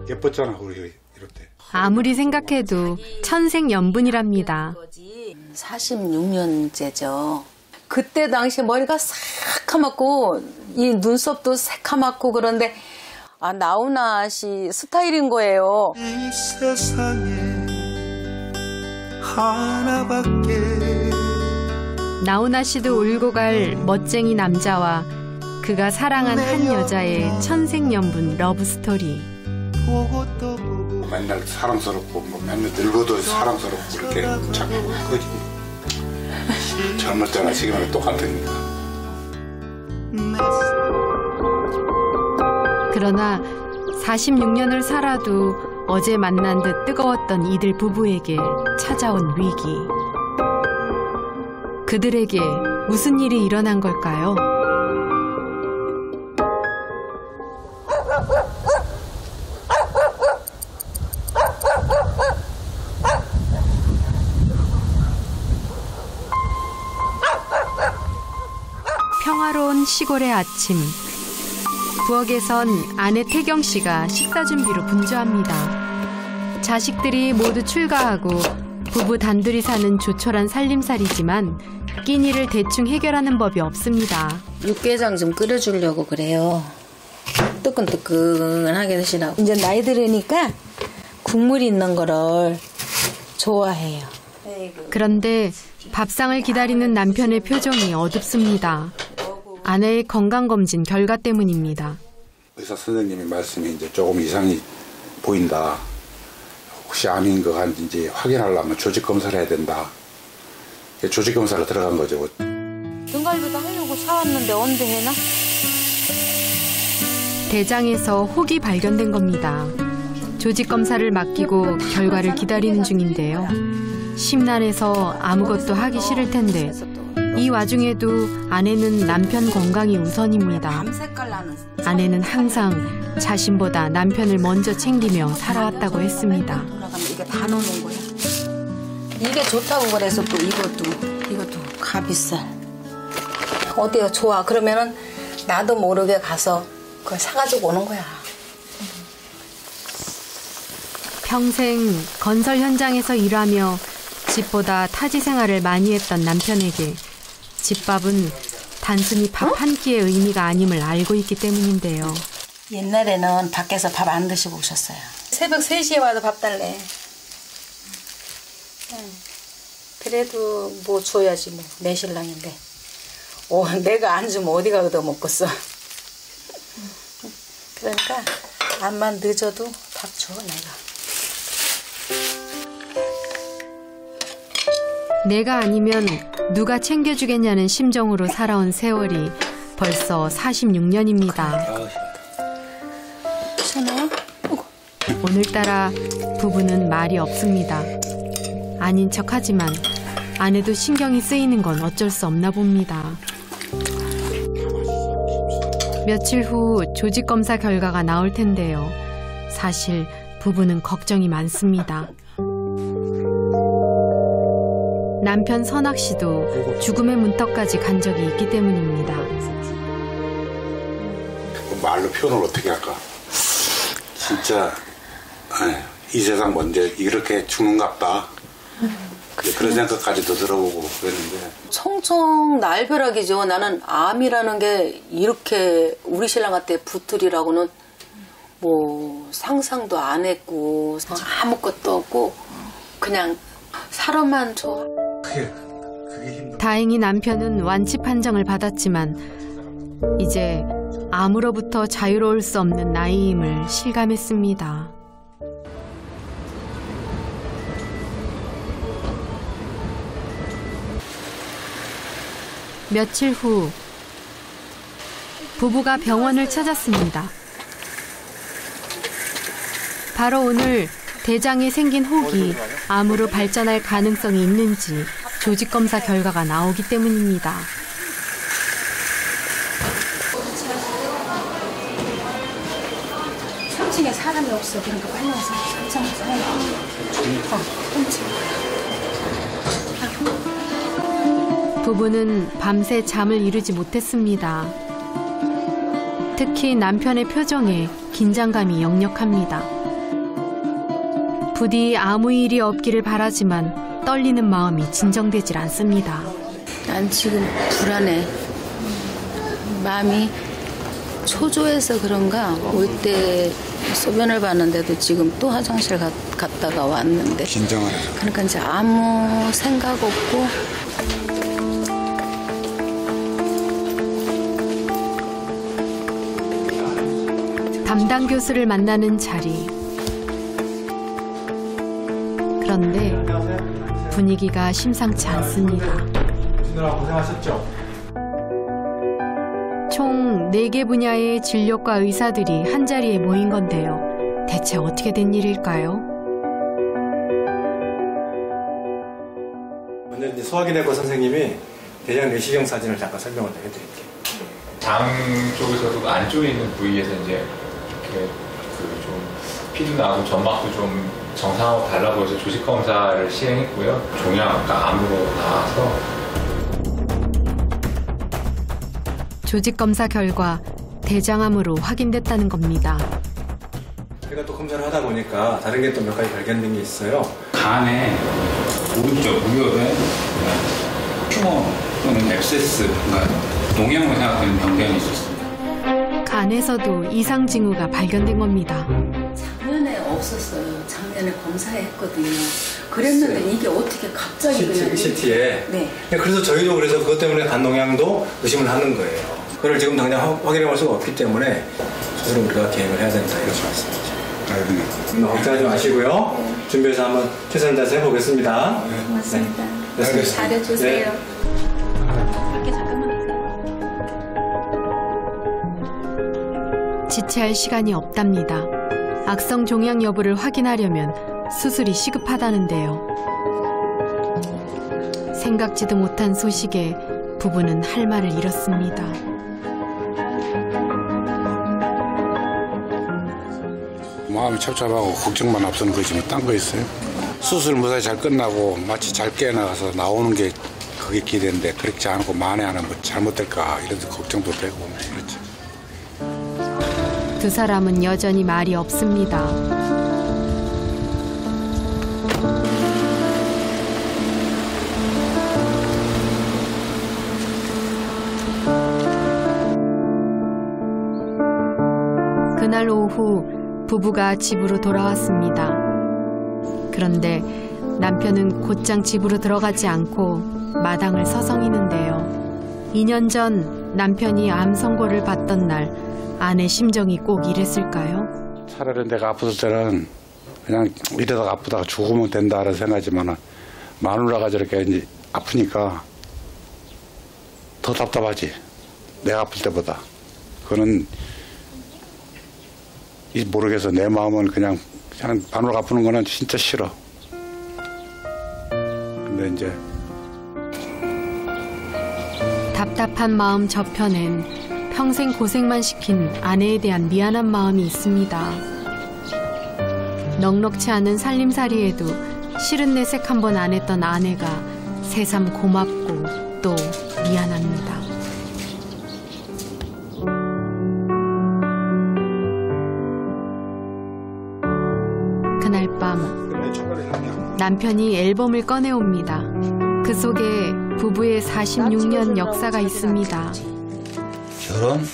예뻤잖아 우리 이럴 때. 아무리 생각해도 천생연분이랍니다. 46년째죠. 그때 당시에 머리가 새카맣고 이 눈썹도 새카맣고 그런데 나훈아 씨 스타일인 거예요. 이 세상에 하나밖에. 나훈아 씨도 울고 갈 멋쟁이 남자와 그가 사랑한 한 여자의 천생연분 러브스토리. 맨날 사랑스럽고 맨날 늙어도 사랑스럽고 이렇게 자꾸 그거지. 젊었잖아. 지금은 똑같으니까. 그러나 46년을 살아도 어제 만난 듯 뜨거웠던 이들 부부에게 찾아온 위기. 그들에게 무슨 일이 일어난 걸까요? 평화로운 시골의 아침. 부엌에선 아내 태경 씨가 식사 준비로 분주합니다. 자식들이 모두 출가하고 부부 단둘이 사는 조촐한 살림살이지만 끼니를 대충 해결하는 법이 없습니다. 육개장 좀 끓여주려고 그래요. 뜨끈뜨끈하게 드시라고. 이제 나이 들으니까 국물 있는 거를 좋아해요. 그런데 밥상을 기다리는 남편의 표정이 어둡습니다. 아내의 건강검진 결과 때문입니다. 의사 선생님의 말씀이 이제 조금 이상이 보인다. 혹시 암인 거 아닌지 확인하려면 조직 검사를 해야 된다. 조직 검사를 들어간 거죠. 등갈비도 하려고 사왔는데 언제 해나? 대장에서 혹이 발견된 겁니다. 조직 검사를 맡기고 결과를 기다리는 중인데요. 심란해서 아무것도 하기 싫을 텐데 이 와중에도 아내는 남편 건강이 우선입니다. 아내는 항상 자신보다 남편을 먼저 챙기며 살아왔다고 했습니다. 이게 다 넣는 거야. 이게 좋다고 그래서 또 이것도 가비쌀. 어때요? 좋아. 그러면은 나도 모르게 가서 그걸 사가지고 오는 거야. 평생 건설 현장에서 일하며 집보다 타지 생활을 많이 했던 남편에게 집밥은 단순히 밥 한 끼의 의미가 아님을 알고 있기 때문인데요. 옛날에는 밖에서 밥 안 드시고 오셨어요. 새벽 3시에 와도 밥 달래. 그래도 뭐 줘야지 뭐. 내 신랑인데. 내가 안 주면 어디 가서 먹겠어. 그러니까 암만 늦어도 밥 줘 내가 아니면 누가 챙겨주겠냐는 심정으로 살아온 세월이 벌써 46년입니다. 괜찮아요? 오늘따라 부부는 말이 없습니다. 아닌 척하지만 아내도 신경이 쓰이는 건 어쩔 수 없나 봅니다. 며칠 후 조직 검사 결과가 나올 텐데요. 사실 부부는 걱정이 많습니다. 남편 선학 씨도 죽음의 문턱까지 간 적이 있기 때문입니다. 말로 표현을 어떻게 할까? 진짜 이 세상 먼저 이렇게 죽는갑다. 그런 생각까지도 들어보고 그랬는데. 청청 날벼락이죠. 나는 암이라는 게 이렇게 우리 신랑한테 붙으리라고는 뭐 상상도 안 했고 아무것도 없고 그냥 사람만 좋아. 다행히 남편은 완치 판정을 받았지만 이제 암으로부터 자유로울 수 없는 나이임을 실감했습니다. 며칠 후 부부가 병원을 찾았습니다. 바로 오늘 대장에 생긴 혹이 암으로 발전할 가능성이 있는지 조직검사 결과가 나오기 때문입니다. 3층에 사람이 없어. 그러니까 빨리 와서 3층에 사람이 부부는 밤새 잠을 이루지 못했습니다. 특히 남편의 표정에 긴장감이 역력합니다. 부디 아무 일이 없기를 바라지만 떨리는 마음이 진정되질 않습니다. 난 지금 불안해. 마음이 초조해서 그런가 올 때 소변을 봤는데도 지금 또 화장실 갔다가 왔는데 긴장을 해서. 그러니까 이제 아무 생각 없고 담당 교수를 만나는 자리. 그런데 분위기가 심상치 않습니다. 고생하셨죠? 총 4개 분야의 진료과 의사들이 한자리에 모인 건데요. 대체 어떻게 된 일일까요? 먼저 이제 소화기내과 선생님이 대장 내시경 사진을 잠깐 설명을 좀 해드릴게요. 장 쪽에서도 안쪽에 있는 부위에서 이제 이렇게 그 좀 피도 나고 점막도 좀 정상하고 달라 보여서 조직 검사를 시행했고요. 종양과 암으로 나와서 조직 검사 결과 대장암으로 확인됐다는 겁니다. 제가 또 검사를 하다 보니까 다른 게 또 몇 가지 발견된 게 있어요. 간에 오른쪽 무혈에 튜머 또는 앱세스, 농양으로 생각되는 병변이 있었습니다. 간에서도 이상 징후가 발견된 겁니다. 작년에 없었어요. 작년에 검사했거든요. 그랬는데 이게 어떻게 갑자기 그냥 CT에. 네. 그래서 저희도 그래서 그것 때문에 간 농양도 의심을 하는 거예요. 그걸 지금 당장 확인해 볼 수가 없기 때문에 스스로 우리가 계획을 해야 된다 이런 말씀이죠. 걱정하지 마시고요. 준비해서 한번 최선을 다해서 해보겠습니다. 고맙습니다. 네. 잘해주세요. 네. 밖에 잠깐만 있어요. 지체할 시간이 없답니다. 악성 종양 여부를 확인하려면 수술이 시급하다는데요. 생각지도 못한 소식에 부부는 할 말을 잃었습니다. 마음이 찹찹하고 걱정만 앞서는 거지 뭐 딴 거 있어요? 수술 무사히 잘 끝나고 마치 잘 깨어나가서 나오는 게 그게 기대인데 그렇지 않고 만에 하나 뭐 잘못될까 이런 걱정도 되고 그렇죠. 두 사람은 여전히 말이 없습니다. 그날 오후 부부가 집으로 돌아왔습니다. 그런데 남편은 곧장 집으로 들어가지 않고 마당을 서성이는데요. 2년 전 남편이 암 선고를 받던 날 아내 심정이 꼭 이랬을까요? 차라리 내가 아팠을 때는 그냥 이러다가 아프다가 죽으면 된다라는 생각이지만 마누라가 저렇게 이제 아프니까 더 답답하지. 내가 아플 때보다. 그거는 모르겠어. 내 마음은 그냥 마누라가 아프는 거는 진짜 싫어. 근데 이제 답답한 마음 저편엔 평생 고생만 시킨 아내에 대한 미안한 마음이 있습니다. 넉넉치 않은 살림살이에도 싫은 내색 한 번 안 했던 아내가 새삼 고맙고 또 미안합니다. 그날 밤 남편이 앨범을 꺼내옵니다. 그 속에 부부의 46년 역사가 있습니다. 결혼?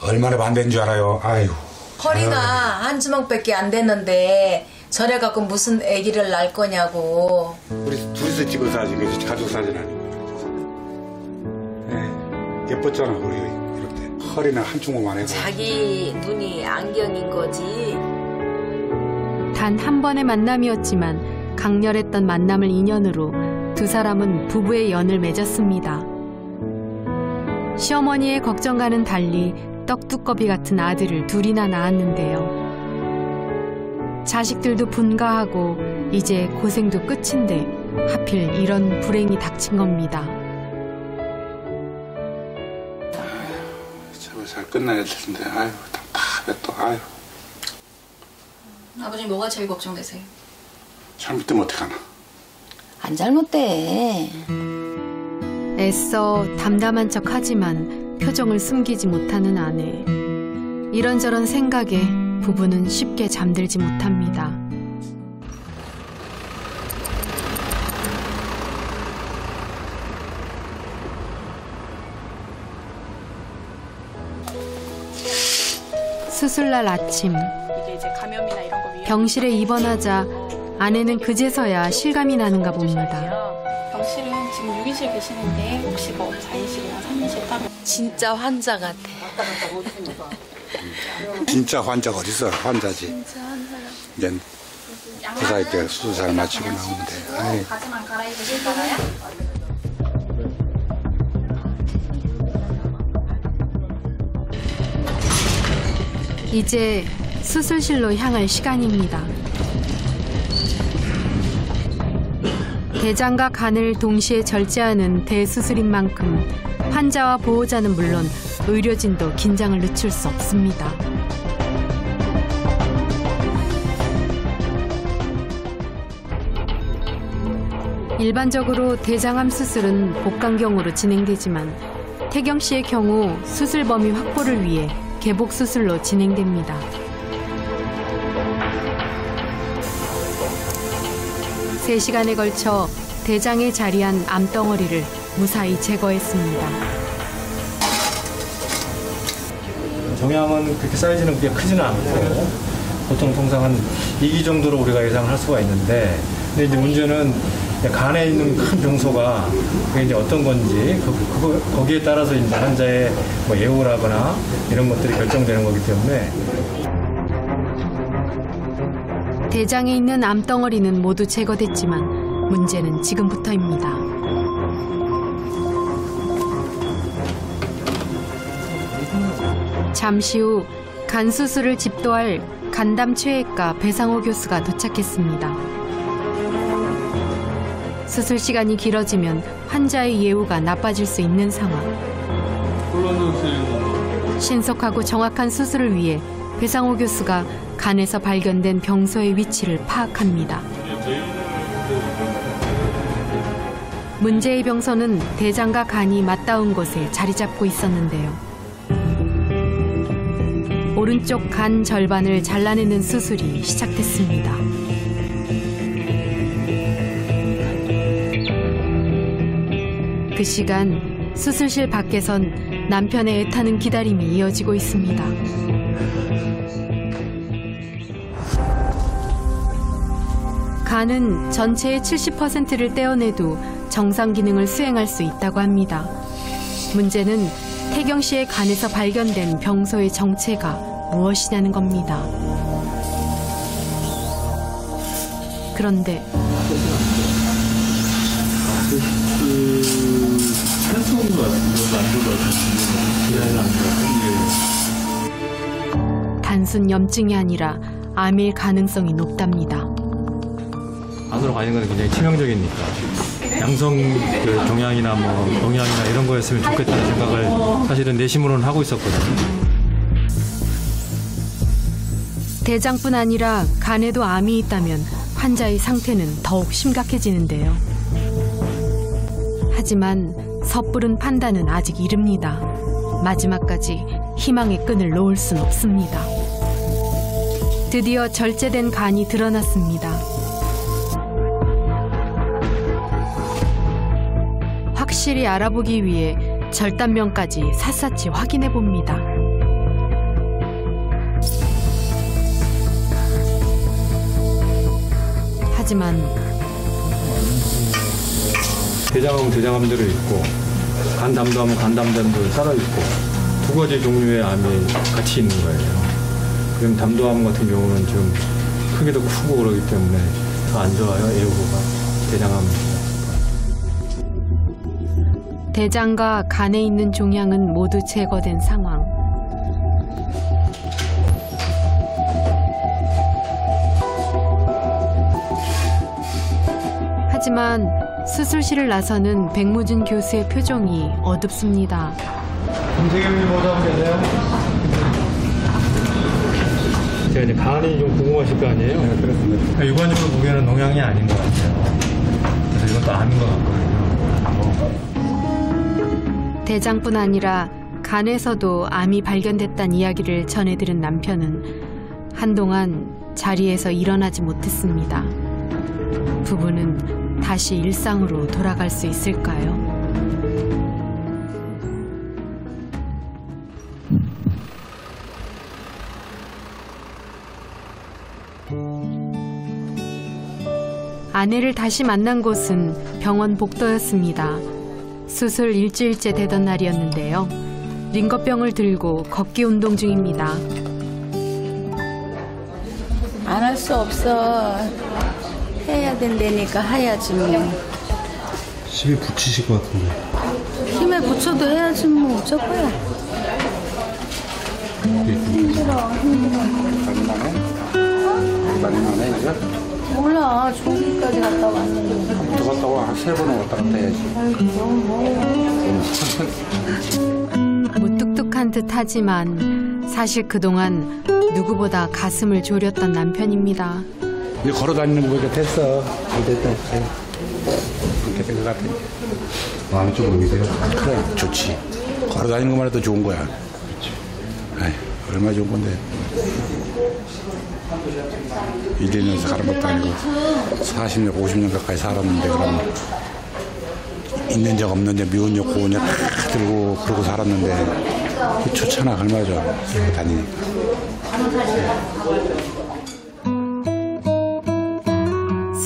얼마나 반대인 줄 알아요? 아이고. 허리가 한 주먹밖에 안 됐는데 저래갖고 무슨 아기를 낳을 거냐고. 우리 둘이서 찍은 사진, 그지? 가족 사진 아니고. 네, 예뻤잖아, 우리 이럴 때. 허리는 한 주먹만 해도. 자기 눈이 안경인 거지. 단 한 번의 만남이었지만 강렬했던 만남을 인연으로 두 사람은 부부의 연을 맺었습니다. 시어머니의 걱정과는 달리 떡두꺼비 같은 아들을 둘이나 낳았는데요. 자식들도 분가하고 이제 고생도 끝인데 하필 이런 불행이 닥친 겁니다. 제발 잘 끝나야 되는데 아이고 답답해 또 아이고. 아버지 뭐가 제일 걱정되세요? 잘못되면 어떡하나. 안 잘못돼. 애써 담담한 척하지만 표정을 숨기지 못하는 아내. 이런저런 생각에 부부는 쉽게 잠들지 못합니다. 수술날 아침, 병실에 입원하자 아내는 그제서야 실감이 나는가 봅니다. 병실은 지금 6인실 계시는데 혹시 뭐 4인실이나 3인실 따로 진짜 환자 같아. 진짜 환자가 어딨어. 환자지. 이제 그 사이 때 수술 잘 마치고 나오면 돼. 아이. 바지만 갈아입으실까요? 이제 수술실로 향할 시간입니다. 대장과 간을 동시에 절제하는 대수술인 만큼 환자와 보호자는 물론 의료진도 긴장을 늦출 수 없습니다. 일반적으로 대장암 수술은 복강경으로 진행되지만 태경 씨의 경우 수술 범위 확보를 위해 개복 수술로 진행됩니다. 세 시간에 걸쳐 대장에 자리한 암덩어리를 무사히 제거했습니다. 종양은 그렇게 사이즈는 그렇게 크지는 않고 보통 통상 한 2기 정도로 우리가 예상할 수가 있는데, 근데 이제 문제는 간에 있는 큰 병소가 그게 이제 어떤 건지 거기에 따라서 이제 환자의 뭐 예후라거나 이런 것들이 결정되는 거기 때문에. 대장에 있는 암덩어리는 모두 제거됐지만 문제는 지금부터입니다. 잠시 후 간 수술을 집도할 간담최외과 배상호 교수가 도착했습니다. 수술 시간이 길어지면 환자의 예후가 나빠질 수 있는 상황. 신속하고 정확한 수술을 위해 배상호 교수가 간에서 발견된 병소의 위치를 파악합니다. 문제의 병소는 대장과 간이 맞닿은 곳에 자리 잡고 있었는데요. 오른쪽 간 절반을 잘라내는 수술이 시작됐습니다. 그 시간 수술실 밖에선 남편의 애타는 기다림이 이어지고 있습니다. 간은 전체의 70%를 떼어내도 정상 기능을 수행할 수 있다고 합니다. 문제는 태경 씨의 간에서 발견된 병소의 정체가 무엇이냐는 겁니다. 그런데 단순 염증이 아니라 암일 가능성이 높답니다. 안으로 가는 건 굉장히 치명적이니까 양성 종양이나 뭐 농양이나 이런 거였으면 좋겠다는 생각을 사실은 내심으로는 하고 있었거든요. 대장뿐 아니라 간에도 암이 있다면 환자의 상태는 더욱 심각해지는데요. 하지만 섣부른 판단은 아직 이릅니다. 마지막까지 희망의 끈을 놓을 순 없습니다. 드디어 절제된 간이 드러났습니다. 확실히 알아보기 위해 절단면까지 샅샅이 확인해 봅니다. 하지만 대장암은 대장암대로 있고 간담도암은 간담대로 따로 있고 두 가지 종류의 암이 같이 있는 거예요. 그럼 담도암 같은 경우는 좀 크기도 크고 그러기 때문에 더 안 좋아요. 예후가 대장암입니다. 대장과 간에 있는 종양은 모두 제거된 상황. 하지만 수술실을 나서는 백무준 교수의 표정이 어둡습니다. 김세경님 모자 한번 계세요? 제가 이제 간이 좀 궁금하실 거 아니에요? 네, 그렇습니다. 일반적으로 보기에는 농양이 아닌 것 같아요. 그래서 이것도 암인 것 같거든요. 대장뿐 아니라 간에서도 암이 발견됐다는 이야기를 전해들은 남편은 한동안 자리에서 일어나지 못했습니다. 부부는 다시 일상으로 돌아갈 수 있을까요? 아내를 다시 만난 곳은 병원 복도였습니다. 수술 일주일째 되던 날이었는데요. 링거병을 들고 걷기 운동 중입니다. 안 할 수 없어. 해야 된다니까 해야지 뭐. 힘이 붙이실 것 같은데. 힘에 붙여도 해야지 뭐 어쩔 거야. 힘들어. 많이 이제? 몰라. 조기까지 갔다 왔는데. 또 갔다 와. 한 3번은 왔다 갔다 해야지. 무뚝뚝한 듯 하지만 사실 그동안 누구보다 가슴을 졸였던 남편입니다. 이제 걸어 다니는 거 보니까 됐어. 잘 됐다. 그렇게 된 것 같아. 마음이 좀 놓이세요? 그래, 좋지. 걸어 다니는 것만 해도 좋은 거야. 아이, 얼마나 좋은 건데. 1, 2년에서 가는 것도 아니고 40년, 50년 가까이 살았는데 그럼 있는 적 없는 적 미운 적 고운 적 들고 그러고 살았는데 좋잖아. 얼마나 좋아. 다니니까.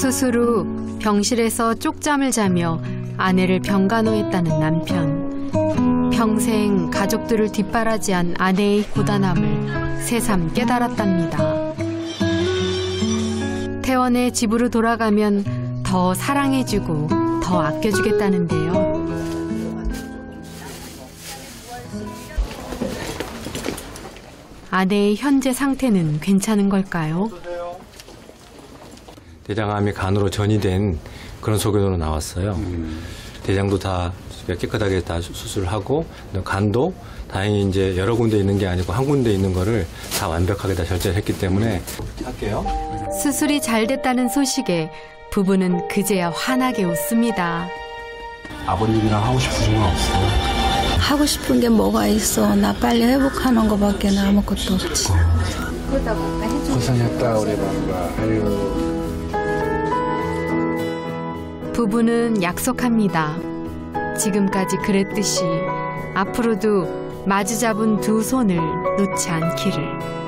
수술 후 병실에서 쪽잠을 자며 아내를 병간호했다는 남편. 평생 가족들을 뒷바라지한 아내의 고단함을 새삼 깨달았답니다. 퇴원해 집으로 돌아가면 더 사랑해주고 더 아껴주겠다는데요. 아내의 현재 상태는 괜찮은 걸까요? 대장암이 간으로 전이된 그런 소견으로 나왔어요. 대장도 다 깨끗하게 다 수술하고 간도 다행히 이제 여러 군데 있는 게 아니고 한 군데 있는 거를 다 완벽하게 다 절제했기 때문에 할게요. 수술이 잘 됐다는 소식에 부부는 그제야 환하게 웃습니다. 아버님이랑 하고 싶으신 건 없어요? 하고 싶은 게 뭐가 있어. 나 빨리 회복하는 거밖에 아무것도 없지. 고생했다 우리 mamma. 아유. 부부는 약속합니다. 지금까지 그랬듯이 앞으로도 마주 잡은 두 손을 놓지 않기를.